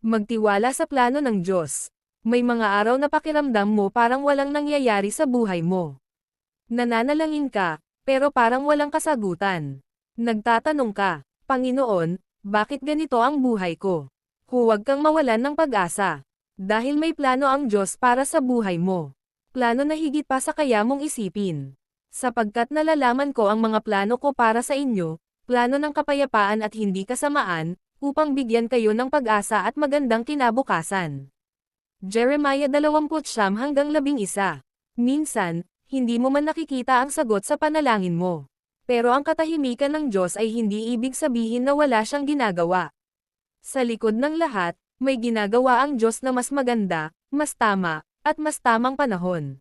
Magtiwala sa plano ng Diyos. May mga araw na pakiramdam mo parang walang nangyayari sa buhay mo. Nananalangin ka, pero parang walang kasagutan. Nagtatanong ka, Panginoon, bakit ganito ang buhay ko? Huwag kang mawalan ng pag-asa. Dahil may plano ang Diyos para sa buhay mo. Plano na higit pa sa kaya mong isipin. Sapagkat nalalaman ko ang mga plano ko para sa inyo, plano ng kapayapaan at hindi kasamaan, upang bigyan kayo ng pag-asa at magandang kinabukasan. Jeremiah 29:11. Minsan, hindi mo man nakikita ang sagot sa panalangin mo. Pero ang katahimikan ng Diyos ay hindi ibig sabihin na wala siyang ginagawa. Sa likod ng lahat, may ginagawa ang Diyos na mas maganda, mas tama, at mas tamang panahon.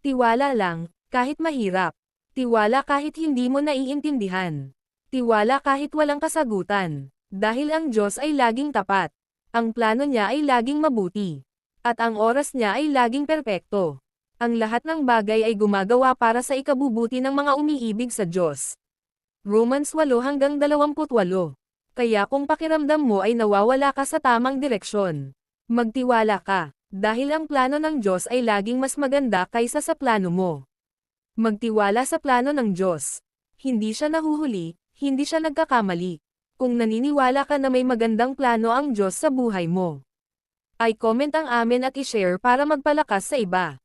Tiwala lang, kahit mahirap. Tiwala kahit hindi mo naiintindihan. Tiwala kahit walang kasagutan. Dahil ang Diyos ay laging tapat. Ang plano niya ay laging mabuti. At ang oras niya ay laging perpekto. Ang lahat ng bagay ay gumagawa para sa ikabubuti ng mga umiibig sa Diyos. Romans 8:28. Kaya kung pakiramdam mo ay nawawala ka sa tamang direksyon, magtiwala ka, dahil ang plano ng Diyos ay laging mas maganda kaysa sa plano mo. Magtiwala sa plano ng Diyos. Hindi siya nahuhuli, hindi siya nagkakamali. Kung naniniwala ka na may magandang plano ang Diyos sa buhay mo, ay comment ang amin at i-share para magpalakas sa iba.